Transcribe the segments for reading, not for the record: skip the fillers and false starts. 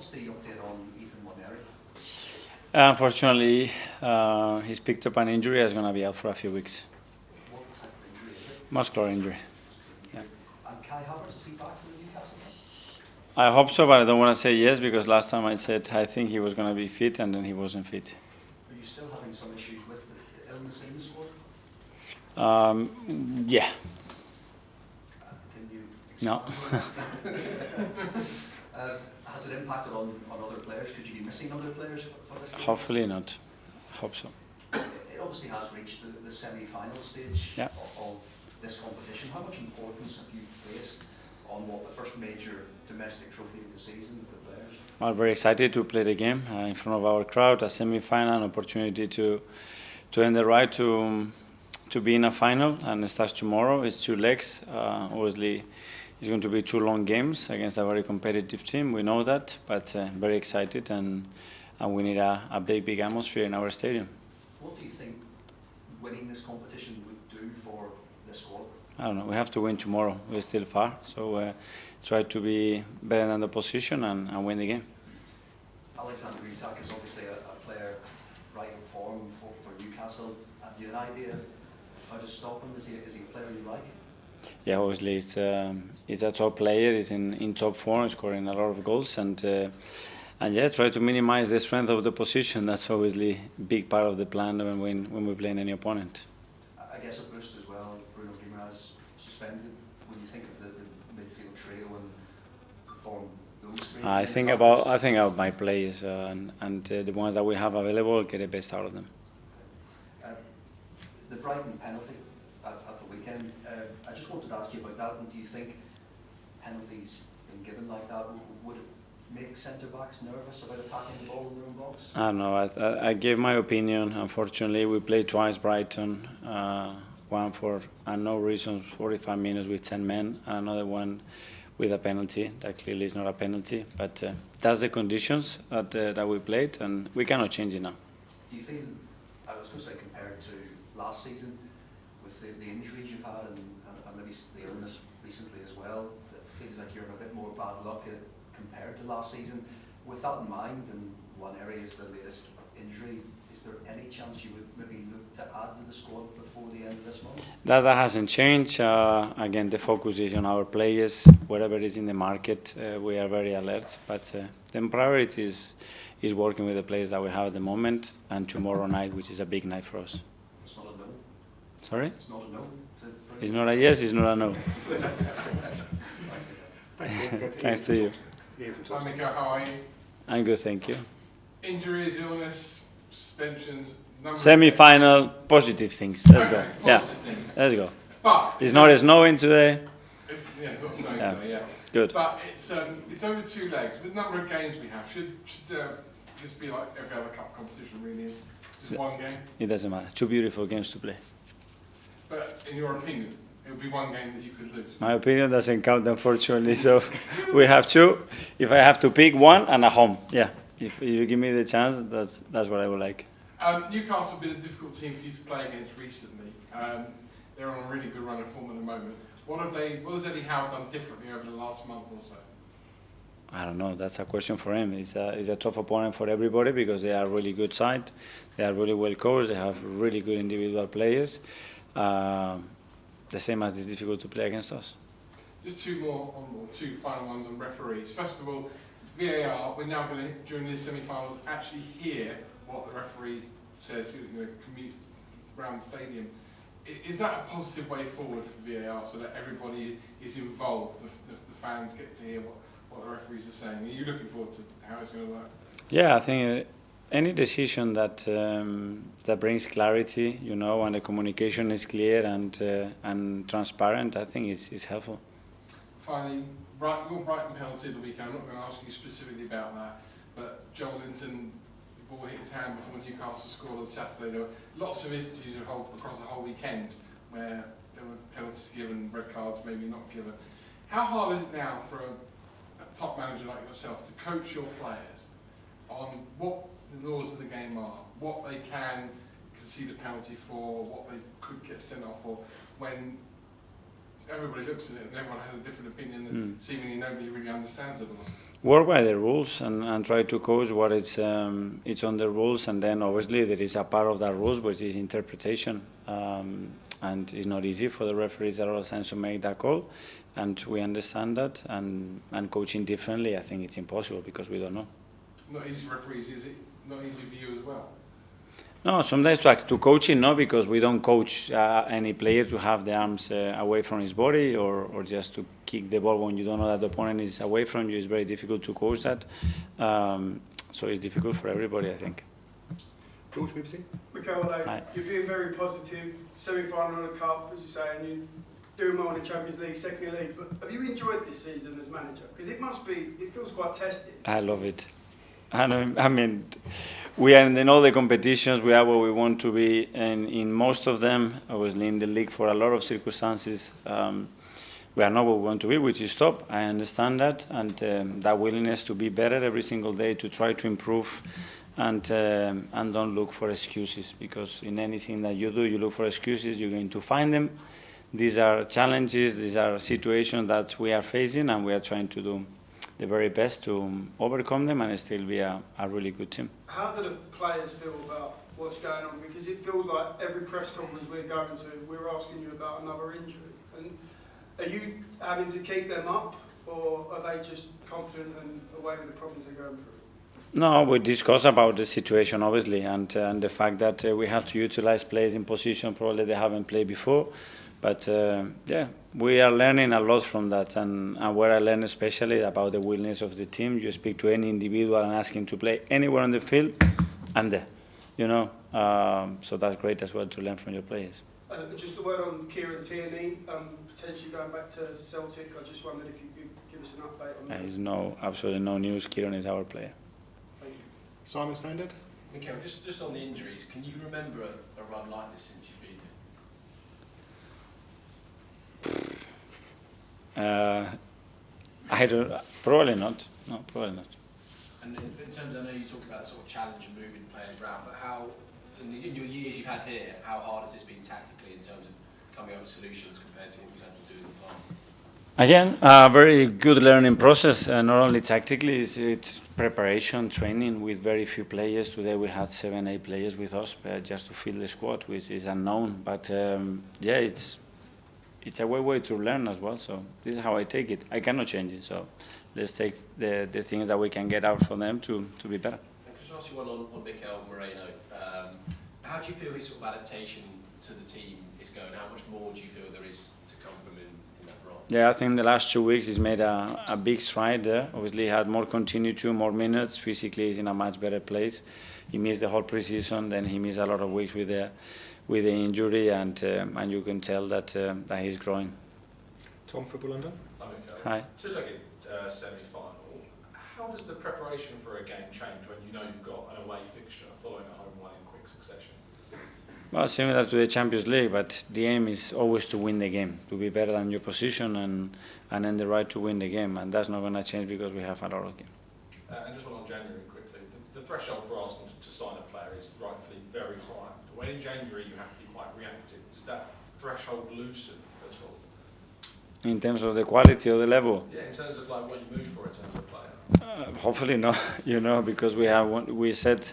what's the update on Ethan Nwaneri? Unfortunately, he's picked up an injury. He's going to be out for a few weeks. What type of injury is it? Muscular injury. Yeah. And Kai Havertz, is he back for the Newcastle game? I hope so, but I don't want to say yes because last time I said I think he was going to be fit and then he wasn't fit. Are you still having some issues with the illness in the squad? Yeah. Can you No. Has it impacted on other players? Could you be missing other players for this game? Hopefully not. I hope so. It obviously has reached the semi-final stage of this competition. How much importance have you placed on what the first major domestic trophy of the season for the players? I'm very excited to play the game in front of our crowd, a semi-final, an opportunity to earn the right to be in a final, and it starts tomorrow. It's 2 legs. Obviously, it's going to be 2 long games against a very competitive team. We know that, but very excited, and we need a big atmosphere in our stadium. What do you think winning this competition would do for the squad? I don't know. We have to win tomorrow. We're still far, so try to be better than the position and win the game. Alexander Isak is obviously a player right in form for Newcastle. Have you an idea how to stop him? Is he a player you like? Yeah, obviously he's a top player. He's in top form, scoring a lot of goals, and yeah, try to minimize the strength of the position. That's obviously a big part of the plan when we play any opponent. I guess a boost as well. Bruno Guimaraes suspended. When you think of the midfield trio and perform those three, I think about my players and the ones that we have available, get the best out of them. The Brighton penalty at the weekend. I just wanted to ask you about that. And do you think penalties being given like that would it make centre backs nervous about attacking the ball in their own box? I don't know. I gave my opinion. Unfortunately, we played twice Brighton. One for unknown reasons, 45 minutes with 10 men, and another one with a penalty. That clearly is not a penalty, but that's the conditions that we played, and we cannot change it now. Do you feel, I was going to say compared to last season, with the injuries you've had and maybe the illness recently as well, it feels like you're in a bit more bad luck compared to last season. With that in mind, and Nwaneri is the latest injury, is there any chance you would maybe look to add to the squad before the end of this month? That hasn't changed. Again, the focus is on our players. Whatever is in the market, we are very alert. But the priority is working with the players that we have at the moment, and tomorrow night, which is a big night for us. It's not a no. Sorry? It's not a no. It's not a yes, it's not a no. Thanks to you. Hi Mikel, how are you? I'm good, thank you. Injuries, illness, suspensions, Semi-final, positive things. Let's go. Yeah, let's go. But it's not snowing today. It's not snowing today. Yeah. Good. But it's over 2 legs. The number of games we have should this be like every other cup competition, really? Just 1 game. It doesn't matter. 2 beautiful games to play. But in your opinion, it would be 1 game that you could lose. My opinion doesn't count, unfortunately. So we have 2. If I have to pick 1 and a home, yeah. If you give me the chance, that's what I would like. Newcastle have been a difficult team for you to play against recently. They're on a really good run of form at the moment. What has Eddie Howe done differently over the last month or so? I don't know. That's a question for him. It's a tough opponent for everybody because they are a really good side. They are really well coached. They have really good individual players. The same as it's difficult to play against us. Just 2 final ones on referees. First of all, VAR. We're now going to, during these semi-finals, actually hear what the referee says. Commute around the stadium. Is that a positive way forward for VAR, so that everybody is involved? The fans get to hear what the referees are saying. Are you looking forward to how it's going to work? Yeah, I think any decision that brings clarity, and the communication is clear and transparent, I think is helpful. Finally, your Brighton penalty of the weekend. I'm not going to ask you specifically about that, but Joel Linton, the ball hit his hand before Newcastle scored on Saturday. There were lots of instances across the whole weekend where there were penalties given, red cards maybe not given. How hard is it now for a top manager like yourself to coach your players on what the laws of the game are, what they can concede a penalty for, what they could get sent off for, when everybody looks at it and everyone has a different opinion and seemingly nobody really understands it. Work by the rules and try to coach what it's on the rules, and then obviously there is a part of that rules which is interpretation, and it's not easy for the referees at all times to make that call, and we understand that, and coaching differently, I think it's impossible because we don't know. Not easy for referees, is it? Not easy for you as well? No, sometimes to coaching, no, because we don't coach any player to have the arms away from his body, or just to kick the ball when you don't know that the opponent is away from you. It's very difficult to coach that. So it's difficult for everybody, I think. George, BBC. Mikel, you're being very positive. Semi-final of the Cup, as you say, and you're doing well in the Champions League, second league. But have you enjoyed this season as manager? Because it feels quite testing. I love it. I mean, we are in all the competitions. We are where we want to be, and in most of them, obviously in the league, for a lot of circumstances, we are not where we want to be, which is top. I understand that, and that willingness to be better every single day, to try to improve, and don't look for excuses, because in anything that you do, you look for excuses, you're going to find them. These are challenges, these are situations that we are facing, and we are trying to do the very best to overcome them and still be a really good team. How do the players feel about what's going on? Because it feels like every press conference we're going to, we're asking you about another injury. And are you having to keep them up, or are they just confident and away with the problems they're going through? No, we discuss about the situation, obviously, and the fact that we have to utilize players in position probably they haven't played before. But yeah, we are learning a lot from that, and where I learn especially about the willingness of the team. You speak to any individual and ask him to play anywhere on the field, I'm there, you know. So that's great as well to learn from your players. Just a word on Kieran Tierney, potentially going back to Celtic. I just wondered if you could give us an update on that. There is absolutely no news. Kieran is our player. Thank you. Simon Standard. Mikel, just on the injuries, can you remember a run like this since you've been here? I don't. Probably not. No, probably not. And in terms, I know you talk about sort of challenge and moving players around, but how, in your years you've had here, how hard has this been tactically in terms of coming up with solutions compared to what you've had to do in the past? Again, a very good learning process. Not only tactically, it's preparation, training with very few players. Today we had 7-8 players with us just to fill the squad, which is unknown. But yeah, it's a way to learn as well. So this is how I take it. I cannot change it. So let's take the things that we can get out from them to be better. And could I ask you one on Mikel Moreno? How do you feel his sort of adaptation to the team is going? How much more do you feel there is to come from him in that role? Yeah, I think the last 2 weeks he's made a big stride there. Obviously, he had more continuity, more minutes. Physically, he's in a much better place. He missed the whole pre-season, then he missed a lot of weeks with the injury, and you can tell that he's growing. Tom, Football London. Hi, Mikel. Hi. Two-legged semi-final. How does the preparation for a game change when you know you've got an away fixture following a home one in quick succession? Well, similar to the Champions League, but the aim is always to win the game, to be better than your position, and then the right to win the game, and that's not going to change because we have a lot of games. And just one on January quickly. The threshold for Arsenal to sign a player is rightfully very high. But when in January you have to be quite reactive, does that threshold loosen at all? In terms of the quality of the level? Yeah, in terms of like what you move for in terms of a player. Hopefully not, you know, because we set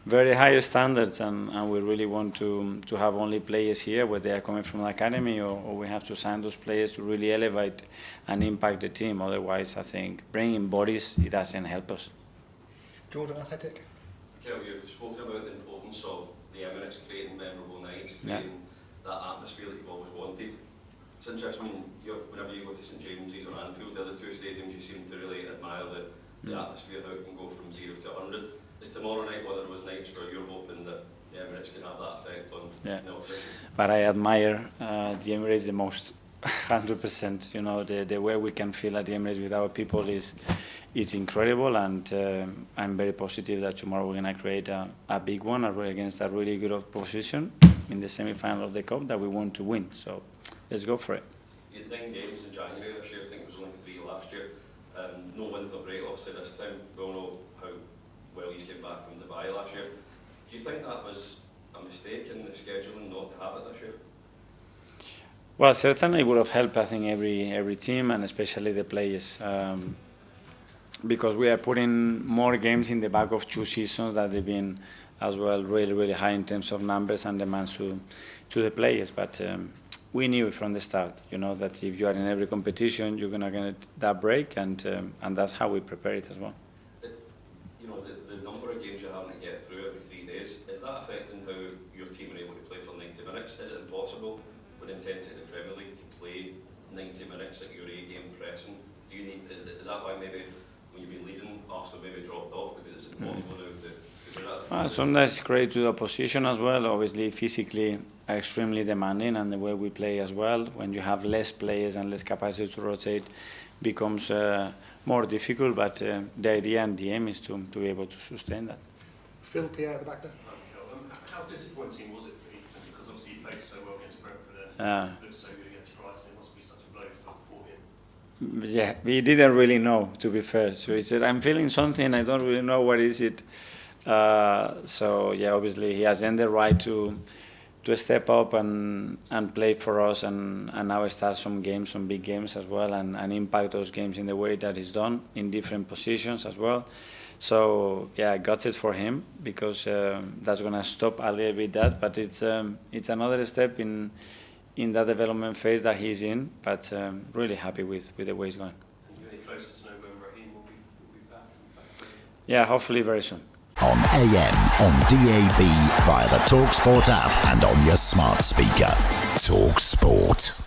very high standards, and we really want to have only players here where they are coming from the academy, or we have to sign those players to really elevate and impact the team. Otherwise, I think bringing bodies, it doesn't help us. Jordan, Athletic. Mikel, you've spoken about the importance of the Emirates creating memorable nights, creating that atmosphere that you've always wanted. It's interesting whenever you go to St James's or Anfield, the other two stadiums, you seem to really admire the atmosphere, how it can go from 0 to 100. Is tomorrow night one of those nights where you're hoping that the Emirates can have that effect on the opposition? But I admire the Emirates the most, 100%. You know, the way we can feel at the Emirates with our people is incredible, and I'm very positive that tomorrow we're going to create a big one against a really good opposition in the semi-final of the Cup that we want to win. So let's go for it. You had 9 games in January this year. I think it was only 3 last year. No winter break obviously this time. We all know how well he's came back from Dubai last year. Do you think that was a mistake in the scheduling not to have it this year? Well, certainly it would have helped, I think, every team and especially the players. Because we are putting more games in the back of 2 seasons that they've been as well really high in terms of numbers and demands to the players. But we knew from the start, that if you are in every competition, you're going to get that break, and that's how we prepare it as well. The number of games you're having to get through every 3 days, is that affecting how your team are able to play for 90 minutes? Is it impossible with intensity in the Premier League to play 90 minutes at your A-game pressing? Do you need? Is that why maybe when you've been leading, Arsenal maybe dropped off because it's impossible now to do that? Well, sometimes it's great to the opposition as well. Obviously, physically extremely demanding, and the way we play as well. When you have less players and less capacity to rotate, becomes more difficult. But the idea and the aim is to be able to sustain that. Phil Pierre at the back there. How disappointing was it for you? Because obviously you played so well against Brentford and looked so good against Brighton. It must be such a blow for him. Yeah, we didn't really know, to be fair. So he said, I'm feeling something, I don't really know what is it. So yeah, obviously he has earned the right to step up and play for us, and now start some games, some big games as well, and impact those games in the way that he's done in different positions as well. So yeah, I got it for him, because that's going to stop a little bit that, but it's another step in that development phase that he's in, but really happy with the way he's going. And you're any closer to know when Raheem will be back? Yeah, hopefully very soon. On AM, on DAB, via the talkSPORT app and on your smart speaker. talkSPORT.